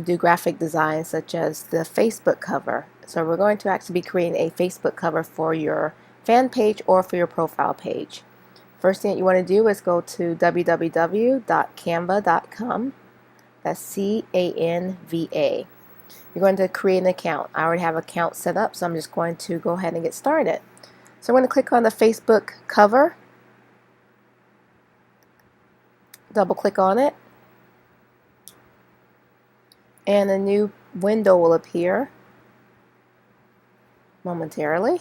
do graphic design such as the Facebook cover. So we're going to actually be creating a Facebook cover for your fan page or for your profile page. First thing that you want to do is go to www.canva.com. That's C-A-N-V-A. You're going to create an account. I already have an account set up, so I'm just going to go ahead and get started. So I'm going to click on the Facebook cover, double click on it, and a new window will appear momentarily.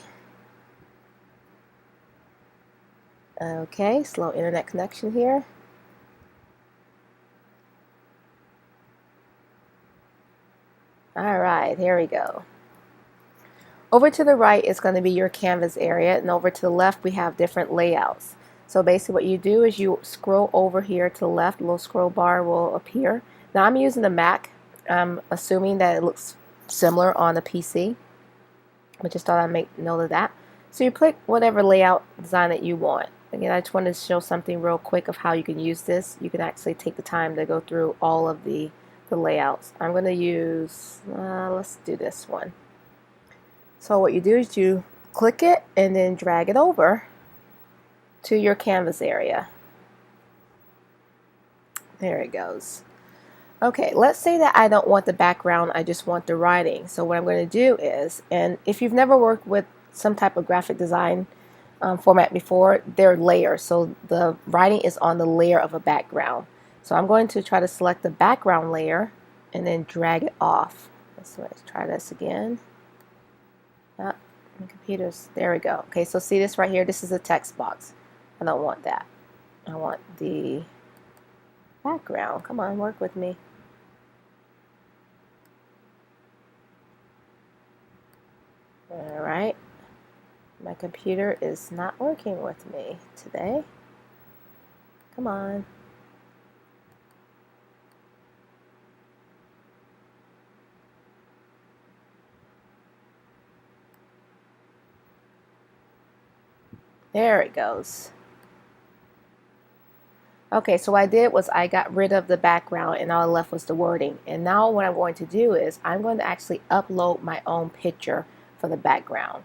Okay, slow internet connection here. Alright, here we go. Over to the right is going to be your canvas area, and over to the left we have different layouts. So basically what you do is you scroll over here to the left, a little scroll bar will appear. Now I'm using the Mac. I'm assuming that it looks similar on the PC. I just thought I'd make note of that. So you pick whatever layout design that you want. Again, I just wanted to show something real quick of how you can use this. You can actually take the time to go through all of the layouts. I'm going to use, let's do this one. So what you do is you click it and then drag it over to your canvas area. There it goes. Okay, let's say that I don't want the background, I just want the writing. So what I'm going to do is, and if you've never worked with some type of graphic design format before, they're layers. So the writing is on the layer of a background. So I'm going to try to select the background layer and then drag it off. Let's try this again. My computers, there we go. Okay, so see this right here, this is a text box. I don't want that. I want the background. Come on, work with me. Alright, my computer is not working with me today. Come on. There it goes. Okay, so what I did was I got rid of the background and all I left was the wording. And now what I'm going to do is I'm going to actually upload my own picture for the background.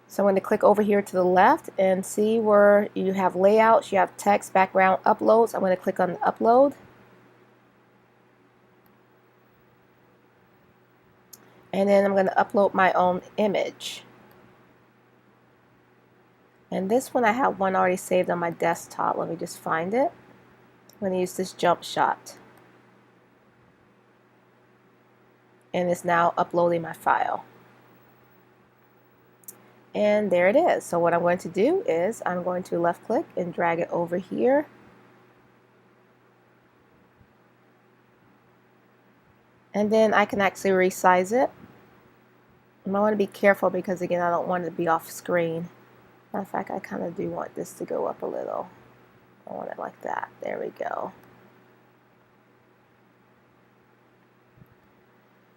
So I'm going to click over here to the left and see where you have layouts, you have text, background, uploads. I'm going to click on upload. And then I'm going to upload my own image. And this one I have one already saved on my desktop. Let me just find it. I'm going to use this jump shot. And it's now uploading my file. And there it is. So what I'm going to do is I'm going to left click and drag it over here. And then I can actually resize it. And I want to be careful because again I don't want it to be off screen. Matter of fact, I kind of do want this to go up a little. I want it like that. There we go.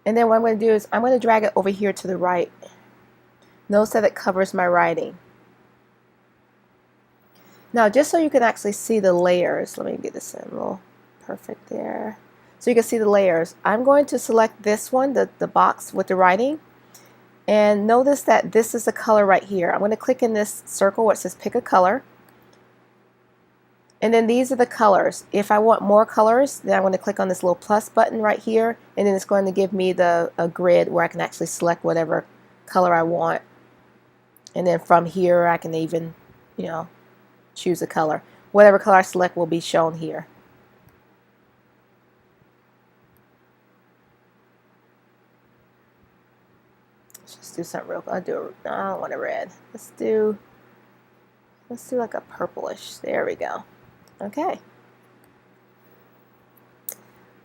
And then what I'm going to do is I'm going to drag it over here to the right. Notice that it covers my writing. Now just so you can actually see the layers, let me get this in a little perfect there. So you can see the layers. I'm going to select this one, the box with the writing. And notice that this is the color right here. I'm going to click in this circle where it says pick a color. And then these are the colors. If I want more colors, then I'm going to click on this little plus button right here. And then it's going to give me a grid where I can actually select whatever color I want. And then from here I can even, choose a color. Whatever color I select will be shown here. Let's do something real quick. I don't want a red. Let's do like a purplish. There we go. Okay.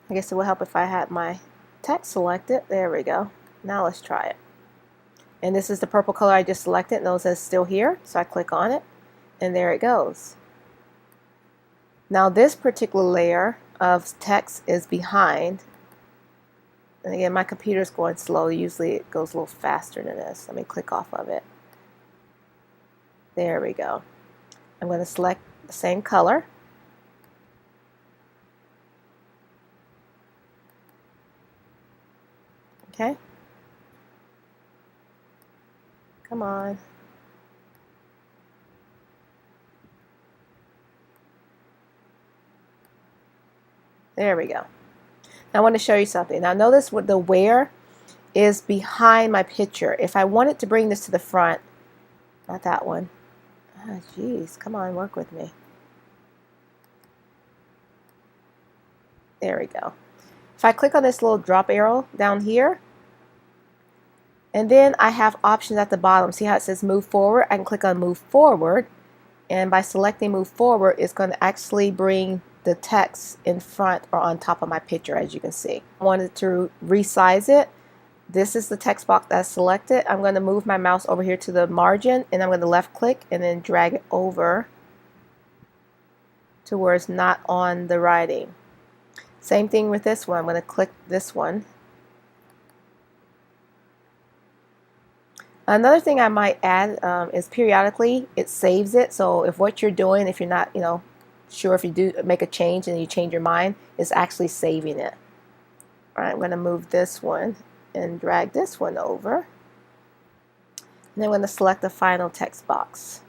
I guess it would help if I had my text selected. There we go. Now let's try it. And this is the purple color I just selected. Notice it's still here. So I click on it and there it goes. Now this particular layer of text is behind. And again, my computer is going slow. Usually it goes a little faster than this. Let me click off of it. There we go. I'm going to select the same color. Okay. Come on. There we go. Now I want to show you something. Now notice what the where is behind my picture. If I wanted to bring this to the front, not that one. Oh, geez, come on, work with me. There we go. If I click on this little drop arrow down here, and then I have options at the bottom. See how it says move forward? I can click on move forward, and by selecting move forward, it's going to actually bring the text in front or on top of my picture, as you can see. I wanted to resize it. This is the text box that's selected. I'm going to move my mouse over here to the margin, and I'm going to left click and then drag it over to where it's not on the writing. Same thing with this one. I'm going to click this one. Another thing I might add is periodically it saves it. So if what you're doing, if you're not, sure if you do make a change and you change your mind, it's actually saving it. All right, I'm going to move this one and drag this one over. And then I'm going to select the final text box.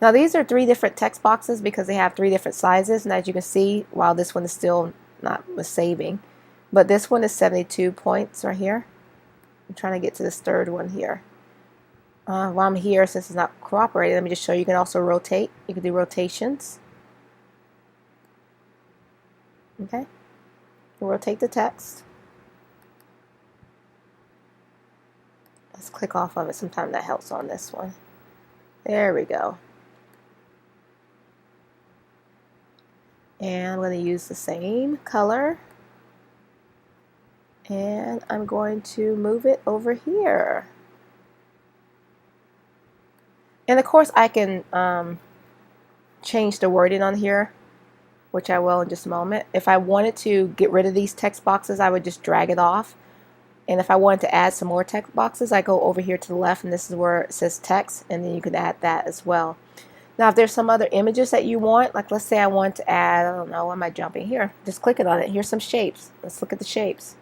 Now these are 3 different text boxes because they have 3 different sizes, and as you can see, while this one is still not saving, but this one is 72 points right here. I'm trying to get to this third one here. While I'm here, since it's not cooperating, let me just show you. You can also rotate. You can do rotations. Okay. You rotate the text. Let's click off of it. Sometimes that helps on this one. There we go. And I'm going to use the same color. And I'm going to move it over here. And of course I can change the wording on here, which I will in just a moment. If I wanted to get rid of these text boxes, I would just drag it off. And if I wanted to add some more text boxes, I go over here to the left, and this is where it says text, and then you can add that as well. Now if there's some other images that you want, like let's say I want to add, I don't know, why am I jumping here? Just click it on it. Here's some shapes. Let's look at the shapes.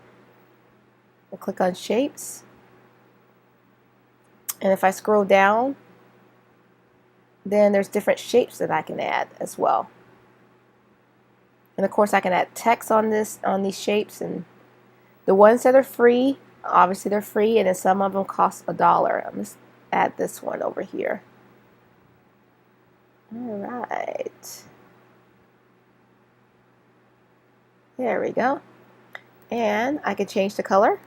I'll click on shapes. And if I scroll down, then there's different shapes that I can add as well. And of course I can add text on these shapes, and the ones that are free, obviously they're free, and then some of them cost $1. I'm just add this one over here. All right. There we go. And I can change the color.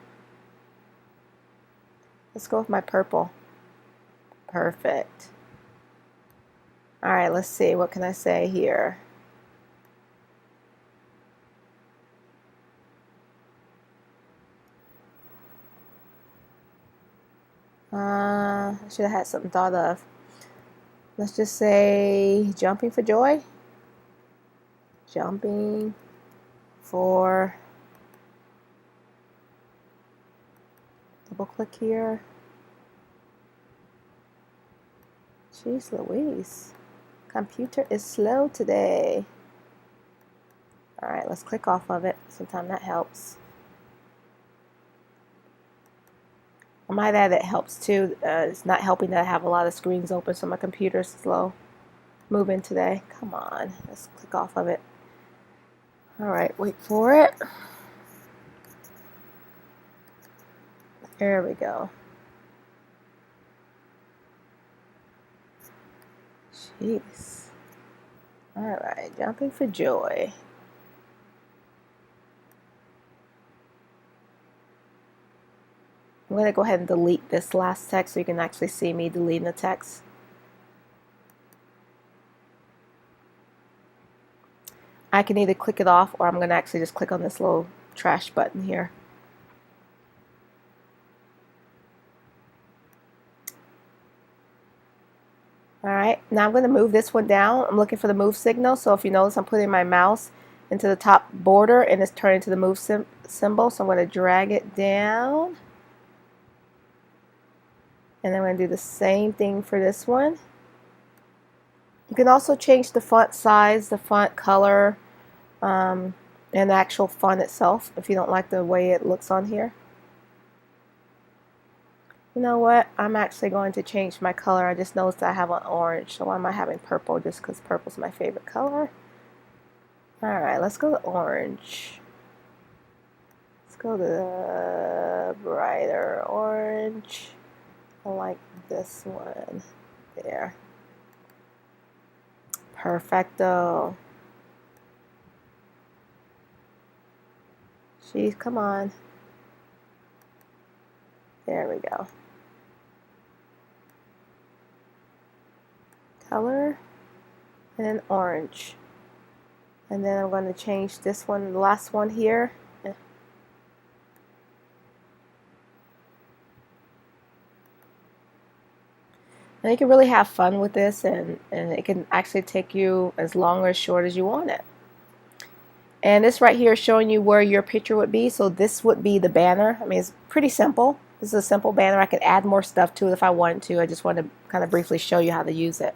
Let's go with my purple. Perfect. All right, let's see. What can I say here? I should have had something thought of. Let's just say jumping for joy. Jumping for, double click here. Jeez Louise. Computer is slow today. Alright, let's click off of it. Sometimes that helps. I might add it helps too. It's not helping that I have a lot of screens open, so my computer's slow moving today. Come on, let's click off of it. Alright, wait for it. There we go. Jeez. Alright, jumping for joy. I'm going to go ahead and delete this last text so you can actually see me deleting the text. I can either click it off, or I'm going to actually just click on this little trash button here. Alright, now I'm going to move this one down. I'm looking for the move signal, so if you notice I'm putting my mouse into the top border and it's turning to the move symbol, so I'm going to drag it down. And I'm going to do the same thing for this one. You can also change the font size, the font color, and the actual font itself if you don't like the way it looks on here. You know what? I'm actually going to change my color. I just noticed I have an orange, so why am I having purple? Just because purple's my favorite color. Alright, let's go to orange. Let's go to the brighter orange. I like this one. There. Perfecto. Jeez, come on. There we go. Color and orange. And then I'm going to change this one, the last one here. And you can really have fun with this, and it can actually take you as long or as short as you want it. And this right here is showing you where your picture would be. So this would be the banner. I mean, it's pretty simple. This is a simple banner. I could add more stuff to it if I wanted to. I just wanted to kind of briefly show you how to use it.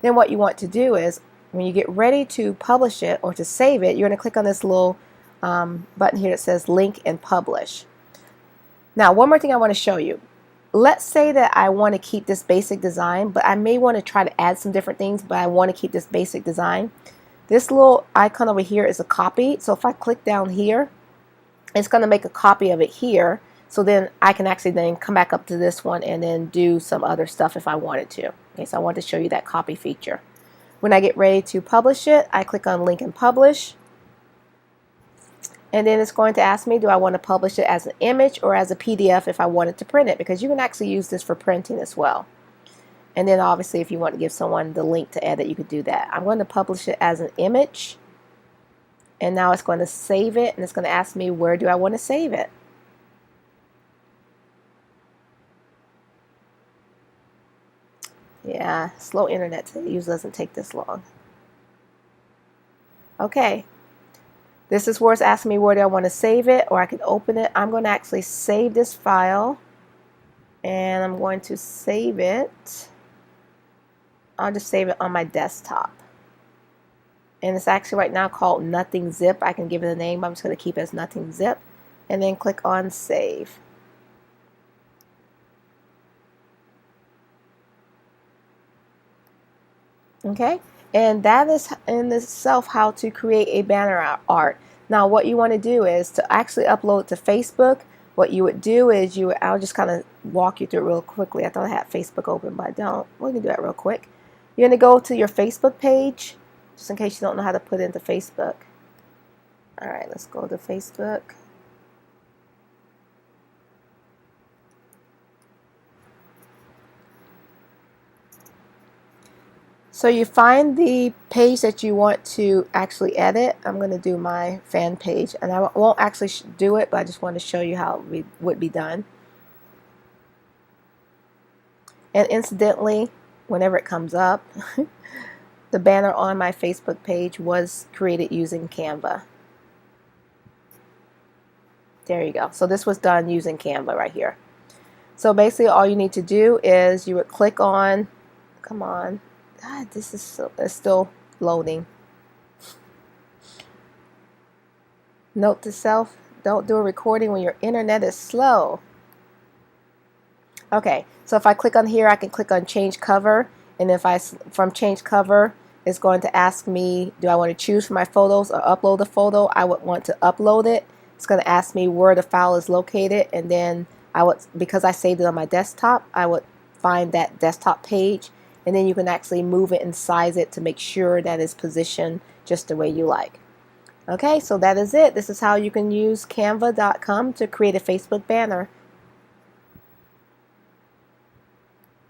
Then what you want to do is, when you get ready to publish it or to save it, you're going to click on this little button here that says link and publish. Now, one more thing I want to show you. Let's say that I want to keep this basic design, but I may want to try to add some different things, but I want to keep this basic design. This little icon over here is a copy. So if I click down here, it's going to make a copy of it here. So then I can actually then come back up to this one and then do some other stuff if I wanted to. Okay, so I want to show you that copy feature. When I get ready to publish it, I click on link and publish. And then it's going to ask me, do I want to publish it as an image or as a PDF if I wanted to print it? Because you can actually use this for printing as well. And then obviously if you want to give someone the link to edit, you could do that. I'm going to publish it as an image. And now it's going to save it, and it's going to ask me, where do I want to save it? Yeah, slow internet. It usually doesn't take this long. Okay. This is where it's asking me where do I want to save it, or I can open it. I'm going to actually save this file, and I'm going to save it. I'll just save it on my desktop. And it's actually right now called Nothing Zip. I can give it a name. I'm just going to keep it as Nothing Zip, and then click on Save. Okay, and that is in itself how to create a banner art. Now what you want to do is to actually upload to Facebook. What you would do is I'll just kind of walk you through it real quickly. I thought I had Facebook open, but I don't. We can do that real quick. You're going to go to your Facebook page, just in case you don't know how to put it into Facebook. Alright, let's go to Facebook. So you find the page that you want to actually edit. I'm going to do my fan page, and I won't actually do it, but I just want to show you how it would be done. And incidentally, whenever it comes up, the banner on my Facebook page was created using Canva. There you go. So this was done using Canva right here. So basically all you need to do is you would click on, come on, God, this is it's still loading. Note to self, don't do a recording when your internet is slow. Okay, so if I click on here, I can click on change cover, and if from change cover, it's going to ask me, do I want to choose from my photos or upload a photo? I would want to upload it. It's going to ask me where the file is located, and then because I saved it on my desktop, I would find that desktop page, and then you can actually move it and size it to make sure that it's positioned just the way you like. Okay, so that is it. This is how you can use canva.com to create a Facebook banner.